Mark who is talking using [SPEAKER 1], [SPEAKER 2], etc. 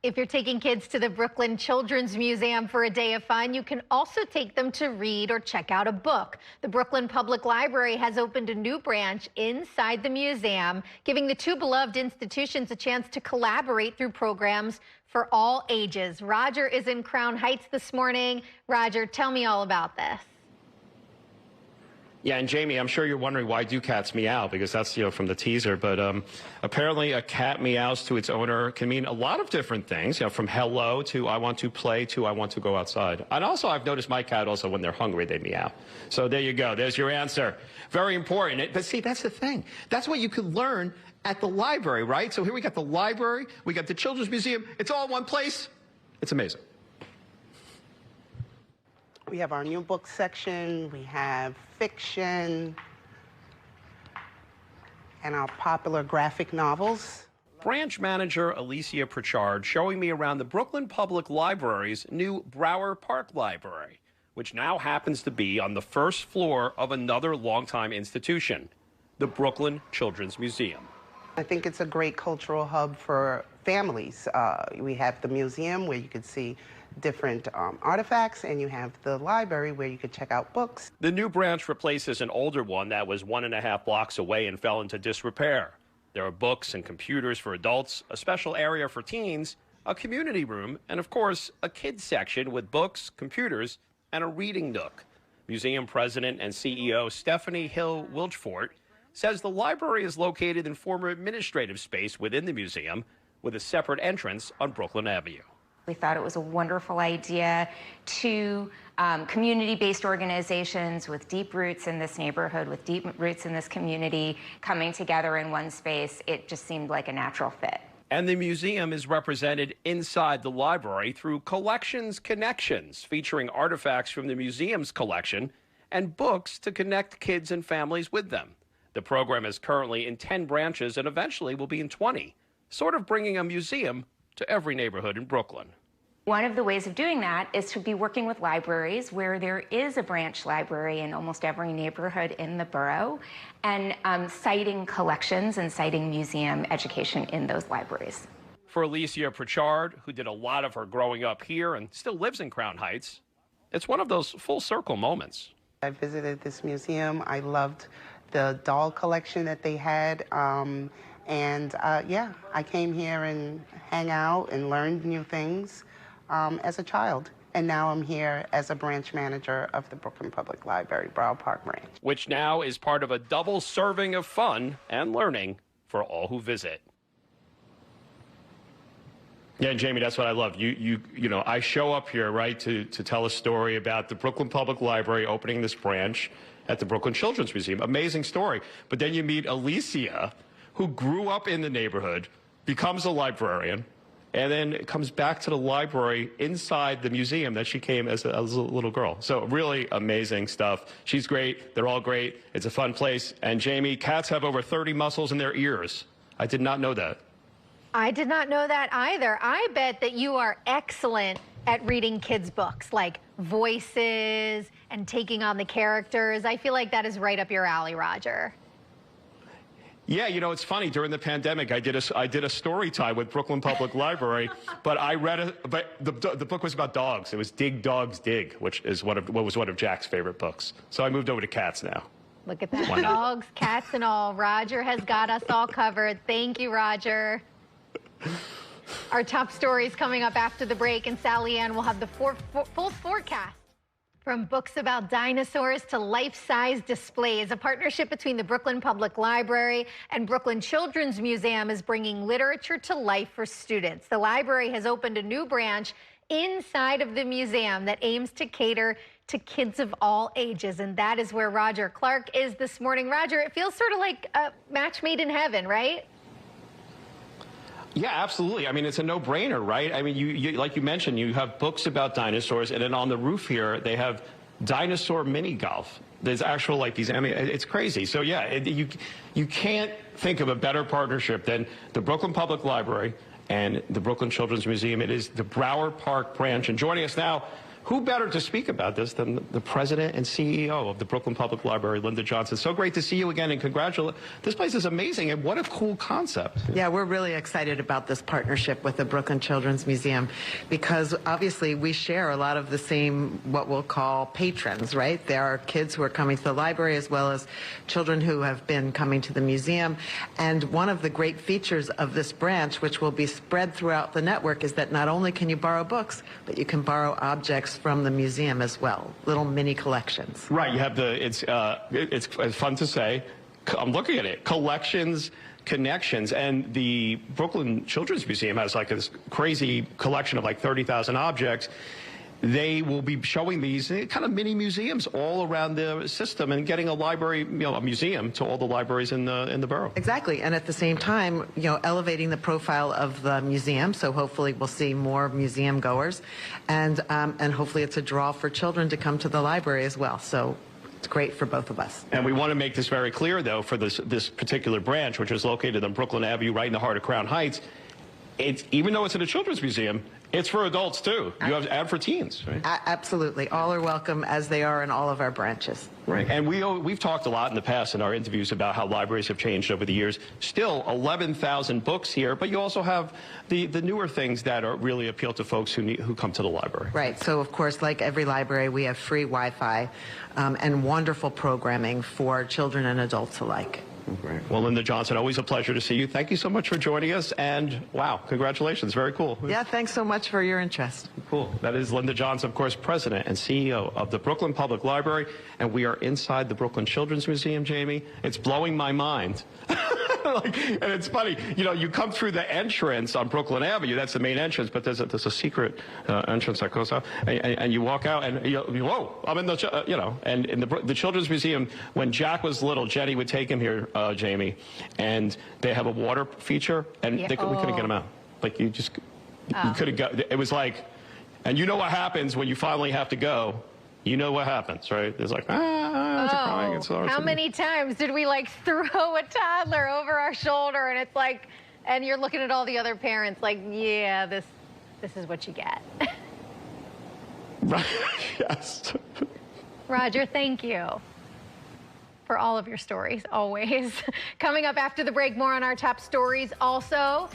[SPEAKER 1] If you're taking kids to the Brooklyn Children's Museum for a day of fun, you can also take them to read or check out a book. The Brooklyn Public Library has opened a new branch inside the museum, giving the two beloved institutions a chance to collaborate through programs for all ages. Roger is in Crown Heights this morning. Roger, tell me all about this.
[SPEAKER 2] Yeah, and Jamie, I'm sure you're wondering, why do cats meow? Because that's, from the teaser. But apparently a cat meows to its owner can mean a lot of different things, from hello to I want to play to I want to go outside. And also, I've noticed my cat also, when they're hungry, they meow. So there you go. There's your answer. Very important. But see, that's the thing. That's what you could learn at the library, right? So here we got the library, we got the Children's Museum. It's all in one place. It's amazing.
[SPEAKER 3] We have our new book section, we have fiction, and our popular graphic novels.
[SPEAKER 2] Branch manager Alicia Pritchard showing me around the Brooklyn Public Library's new Borough Park Library, which now happens to be on the first floor of another longtime institution, the Brooklyn Children's Museum.
[SPEAKER 3] I think it's a great cultural hub for families. We have the museum where you could see different artifacts, and you have the library where you could check out books.
[SPEAKER 2] The new branch replaces an older one that was 1.5 blocks away and fell into disrepair. There are books and computers for adults, a special area for teens, a community room, and of course, a kids section with books, computers, and a reading nook. Museum president and CEO Stephanie Hill Wilchfort says the library is located in former administrative space within the museum with a separate entrance on Brooklyn Avenue.
[SPEAKER 4] We thought it was a wonderful idea to community-based organizations with deep roots in this neighborhood, with deep roots in this community, coming together in one space. It just seemed like a natural fit.
[SPEAKER 2] And the museum is represented inside the library through Collections Connections, featuring artifacts from the museum's collection and books to connect kids and families with them. The program is currently in 10 branches and eventually will be in 20, sort of bringing a museum to every neighborhood in Brooklyn.
[SPEAKER 4] One of the ways of doing that is to be working with libraries where there is a branch library in almost every neighborhood in the borough, and citing collections and citing museum education in those libraries.
[SPEAKER 2] For Alicia Pritchard, who did a lot of her growing up here and still lives in Crown Heights, it's one of those full circle moments.
[SPEAKER 3] I visited this museum. I loved the doll collection that they had. Yeah, I came here and hang out and learned new things as a child. And now I'm here as a branch manager of the Brooklyn Public Library, Borough Park Branch.
[SPEAKER 2] Which now is part of a double serving of fun and learning for all who visit. Yeah, Jamie, that's what I love. I show up here, right, to tell a story about the Brooklyn Public Library opening this branch at the Brooklyn Children's Museum. Amazing story. But then you meet Alicia, who grew up in the neighborhood, becomes a librarian, and then comes back to the library inside the museum that she came as a little girl. So really amazing stuff. She's great. They're all great. It's a fun place. And Jamie, cats have over 30 muscles in their ears. I did not know that.
[SPEAKER 1] I did not know that either. I bet that you are excellent at reading kids' books, like voices and taking on the characters. I feel like that is right up your alley, Roger.
[SPEAKER 2] Yeah, it's funny. During the pandemic, I did a story time with Brooklyn Public Library, but the book was about dogs. It was Dig Dogs Dig, which is what was one of Jack's favorite books. So I moved over to cats now.
[SPEAKER 1] Look at that. Dogs, cats, and all. Roger has got us all covered. Thank you, Roger. Our top stories coming up after the break, and Sally Ann will have the full forecast. From books about dinosaurs to life-size displays, a partnership between the Brooklyn Public Library and Brooklyn Children's Museum is bringing literature to life for students. The library has opened a new branch inside of the museum that aims to cater to kids of all ages, and that is where Roger Clark is this morning. Roger, it feels sort of like a match made in heaven, right?
[SPEAKER 2] Yeah, absolutely. I mean, it's a no-brainer, right? I mean, you like you mentioned, you have books about dinosaurs, and then on the roof here, they have dinosaur mini golf. There's actual, it's crazy. So yeah, you can't think of a better partnership than the Brooklyn Public Library and the Brooklyn Children's Museum. It is the Borough Park branch. And joining us now who better to speak about this than the president and CEO of the Brooklyn Public Library, Linda Johnson. So great to see you again, and congratulations. This place is amazing, and what a cool concept.
[SPEAKER 5] Yeah, we're really excited about this partnership with the Brooklyn Children's Museum because obviously we share a lot of the same, what we'll call patrons, right? There are kids who are coming to the library as well as children who have been coming to the museum. And one of the great features of this branch, which will be spread throughout the network, is that not only can you borrow books, but you can borrow objects from the museum as well, little mini collections.
[SPEAKER 2] Right, you have it's fun to say, I'm looking at it, collections, connections, and the Brooklyn Children's Museum has like this crazy collection of like 30,000 objects. They will be showing these kind of mini museums all around the system and getting a library, a museum to all the libraries in the borough.
[SPEAKER 5] Exactly, and at the same time, elevating the profile of the museum. So hopefully we'll see more museum goers, and hopefully it's a draw for children to come to the library as well. So it's great for both of us.
[SPEAKER 2] And we want to make this very clear, though, for this particular branch, which is located on Brooklyn Avenue, right in the heart of Crown Heights. Even though it's in a children's museum, it's for adults too. You have and for teens, right?
[SPEAKER 5] Absolutely, all are welcome, as they are in all of our branches.
[SPEAKER 2] Right, and we've talked a lot in the past in our interviews about how libraries have changed over the years. Still 11,000 books here, but you also have the newer things that are really appeal to folks who come to the library.
[SPEAKER 5] Right, so of course, like every library, we have free Wi-Fi and wonderful programming for children and adults alike.
[SPEAKER 2] Great. Well, Linda Johnson, always a pleasure to see you. Thank you so much for joining us, and wow, congratulations. Very cool.
[SPEAKER 5] Yeah, thanks so much for your interest.
[SPEAKER 2] Cool. That is Linda Johnson, of course, President and CEO of the Brooklyn Public Library, and we are inside the Brooklyn Children's Museum, Jamie. It's blowing my mind. And it's funny, you come through the entrance on Brooklyn Avenue, that's the main entrance, but there's a secret entrance that goes out, and you walk out, and whoa, I'm in the, and in the Children's Museum, when Jack was little, Jenny would take him here, Jamie, and they have a water feature, and we couldn't get him out. Like, you couldn't go. It was like, and you know what happens when you finally have to go. You know what happens, right? It's like, it's crying. It's
[SPEAKER 1] how many times did we throw a toddler over our shoulder, and it's like, and you're looking at all the other parents like, yeah, this is what you get.
[SPEAKER 2] Right. Yes.
[SPEAKER 1] Roger, thank you for all of your stories, always. Coming up after the break, more on our top stories. Also,